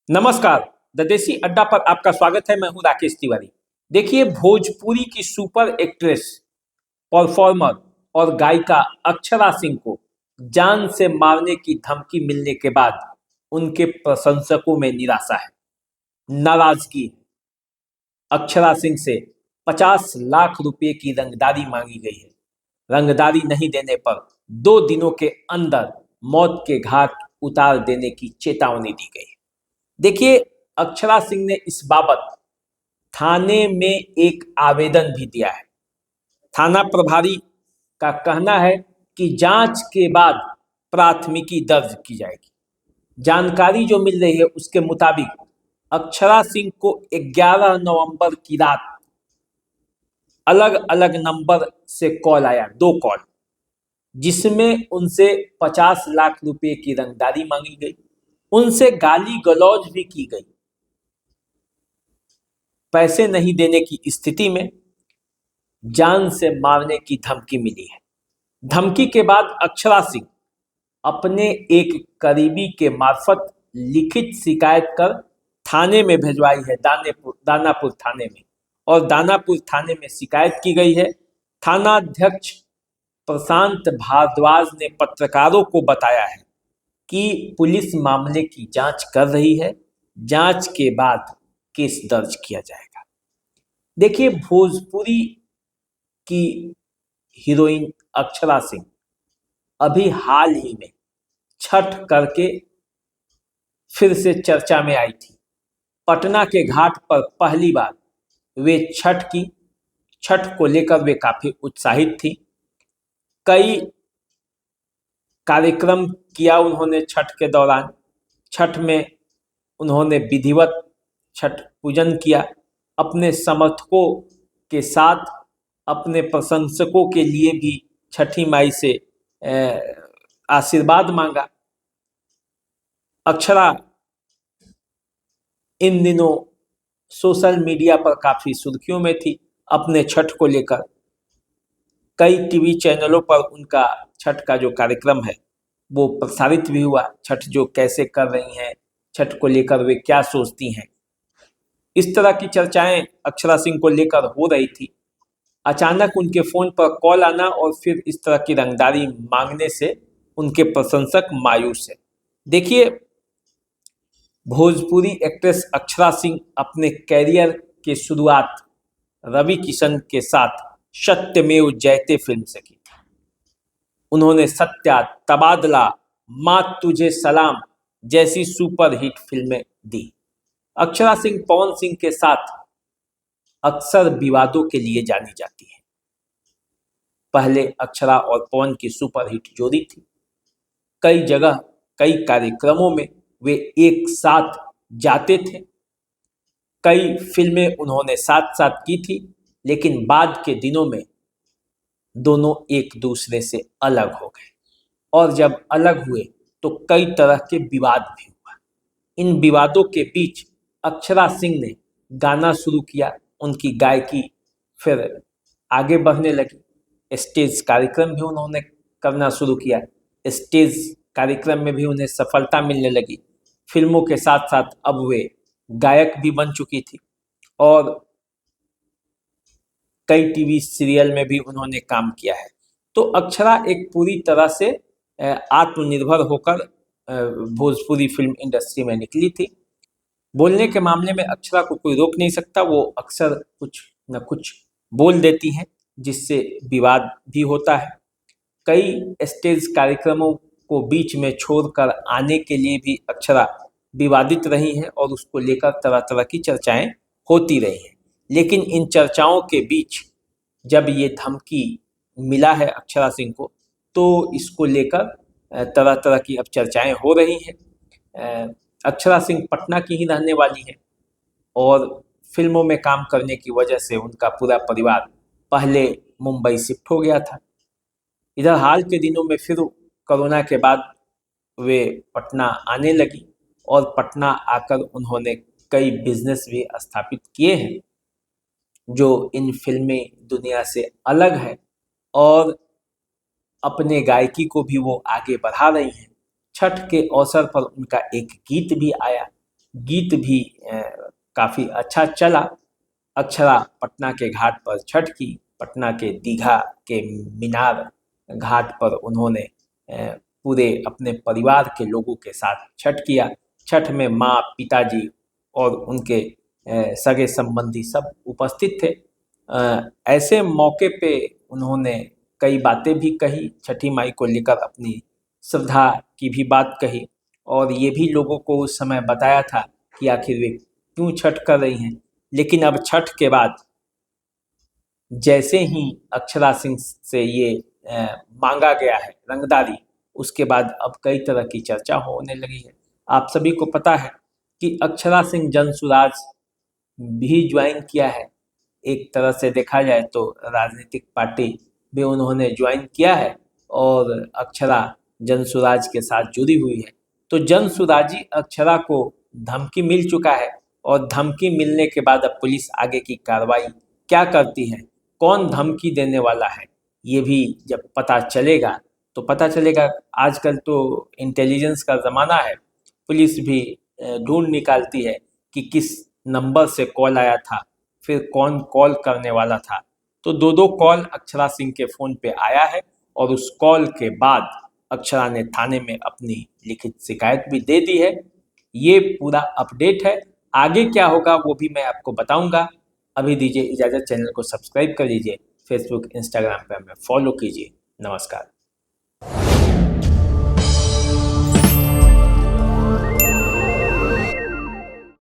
नमस्कार। द देसी अड्डा पर आपका स्वागत है। मैं हूं राकेश तिवारी। देखिए, भोजपुरी की सुपर एक्ट्रेस, परफॉर्मर और गायिका अक्षरा सिंह को जान से मारने की धमकी मिलने के बाद उनके प्रशंसकों में निराशा है, नाराजगी है। अक्षरा सिंह से 50 लाख रुपए की रंगदारी मांगी गई है। रंगदारी नहीं देने पर 2 दिनों के अंदर मौत के घाट उतार देने की चेतावनी दी गई है। देखिए, अक्षरा सिंह ने इस बाबत थाने में एक आवेदन भी दिया है। थाना प्रभारी का कहना है कि जांच के बाद प्राथमिकी दर्ज की जाएगी। जानकारी जो मिल रही है उसके मुताबिक अक्षरा सिंह को 11 नवंबर की रात अलग अलग नंबर से कॉल आया, 2 कॉल, जिसमें उनसे 50 लाख रुपए की रंगदारी मांगी गई, उनसे गाली गलौज भी की गई। पैसे नहीं देने की स्थिति में जान से मारने की धमकी मिली है। धमकी के बाद अक्षरा सिंह अपने एक करीबी के मार्फत लिखित शिकायत कर थाने में भिजवाई है, दानापुर थाने में। और दानापुर थाने में शिकायत की गई है। थानाध्यक्ष प्रशांत भारद्वाज ने पत्रकारों को बताया है कि पुलिस मामले की जांच कर रही है, जांच के बाद केस दर्ज किया जाएगा। देखिए, भोजपुरी की हीरोइन अक्षरा सिंह अभी हाल ही में छठ करके फिर से चर्चा में आई थी। पटना के घाट पर पहली बार वे छठ को लेकर वे काफी उत्साहित थी। कई कार्यक्रम किया उन्होंने छठ के दौरान। छठ में उन्होंने विधिवत छठ पूजन किया, अपने समर्थकों के साथ अपने प्रशंसकों के लिए भी छठी माई से आशीर्वाद मांगा। अक्षरा इन दिनों सोशल मीडिया पर काफी सुर्खियों में थी अपने छठ को लेकर। कई टीवी चैनलों पर उनका छठ का जो कार्यक्रम है वो प्रसारित भी हुआ। छठ जो कैसे कर रही हैं, छठ को लेकर वे क्या सोचती हैं, इस तरह की चर्चाएं अक्षरा सिंह को लेकर हो रही थी। अचानक उनके फोन पर कॉल आना और फिर इस तरह की रंगदारी मांगने से उनके प्रशंसक मायूस है। देखिए, भोजपुरी एक्ट्रेस अक्षरा सिंह अपने कैरियर के शुरुआत रवि किशन के साथ सत्यमेव जयते फिल्म से की। उन्होंने सत्या, तबादला, माँ तुझे सलाम जैसी सुपरहिट फिल्में दी। अक्षरा सिंह पवन सिंह के साथ अक्सर विवादों के लिए जानी जाती है। पहले अक्षरा और पवन की सुपरहिट जोड़ी थी। कई जगह, कई कार्यक्रमों में वे एक साथ जाते थे। कई फिल्में उन्होंने साथ साथ की थी, लेकिन बाद के दिनों में दोनों एक दूसरे से अलग हो गए। और जब अलग हुए तो कई तरह के विवाद भी हुआ। इन विवादों के बीच अक्षरा सिंह ने गाना शुरू किया। उनकी गायकी फिर आगे बढ़ने लगी। स्टेज कार्यक्रम भी उन्होंने करना शुरू किया। स्टेज कार्यक्रम में भी उन्हें सफलता मिलने लगी। फिल्मों के साथ साथ अब वे गायक भी बन चुकी थी और कई टीवी सीरियल में भी उन्होंने काम किया है। तो अक्षरा एक पूरी तरह से आत्मनिर्भर होकर भोजपुरी फिल्म इंडस्ट्री में निकली थी। बोलने के मामले में अक्षरा को कोई रोक नहीं सकता। वो अक्सर कुछ न कुछ बोल देती हैं, जिससे विवाद भी होता है। कई स्टेज कार्यक्रमों को बीच में छोड़कर आने के लिए भी अक्षरा विवादित रही हैं और उसको लेकर तरह तरह की चर्चाएं होती रही हैं। लेकिन इन चर्चाओं के बीच जब ये धमकी मिला है अक्षरा सिंह को, तो इसको लेकर तरह तरह की अब चर्चाएं हो रही हैं। अक्षरा सिंह पटना की ही रहने वाली है और फिल्मों में काम करने की वजह से उनका पूरा परिवार पहले मुंबई शिफ्ट हो गया था। इधर हाल के दिनों में फिर कोरोना के बाद वे पटना आने लगी और पटना आकर उन्होंने कई बिजनेस भी स्थापित किए हैं जो इन फिल्मी दुनिया से अलग है, और अपने गायकी को भी वो आगे बढ़ा रही हैं। छठ के अवसर पर उनका एक गीत भी आया गीत भी काफ़ी अच्छा चला। अक्षरा पटना के घाट पर छठ की, पटना के दीघा के मीनार घाट पर उन्होंने पूरे अपने परिवार के लोगों के साथ छठ किया। छठ में माँ, पिताजी और उनके सगे संबंधी सब उपस्थित थे। ऐसे मौके पे उन्होंने कई बातें भी कही, छठी माई को लेकर अपनी श्रद्धा की भी बात कही और ये भी लोगों को उस समय बताया था कि आखिर वे क्यों छठ कर रही हैं। लेकिन अब छठ के बाद जैसे ही अक्षरा सिंह से ये मांगा गया है रंगदारी, उसके बाद अब कई तरह की चर्चा होने लगी है। आप सभी को पता है कि अक्षरा सिंह जनसुराज भी ज्वाइन किया है। एक तरह से देखा जाए तो राजनीतिक पार्टी भी उन्होंने ज्वाइन किया है और अक्षरा जनसुराज के साथ जुड़ी हुई है। तो जनसुराजी अक्षरा को धमकी मिल चुका है और धमकी मिलने के बाद अब पुलिस आगे की कार्रवाई क्या करती है, कौन धमकी देने वाला है, ये भी जब पता चलेगा तो पता चलेगा। आजकल तो इंटेलिजेंस का ज़माना है, पुलिस भी ढूंढ निकालती है कि किस नंबर से कॉल आया था, फिर कौन कॉल करने वाला था। तो दो दो कॉल अक्षरा सिंह के फ़ोन पे आया है और उस कॉल के बाद अक्षरा ने थाने में अपनी लिखित शिकायत भी दे दी है। ये पूरा अपडेट है, आगे क्या होगा वो भी मैं आपको बताऊंगा। अभी दीजिए इजाज़त, चैनल को सब्सक्राइब कर लीजिए, फेसबुक इंस्टाग्राम पे हमें फॉलो कीजिए। नमस्कार।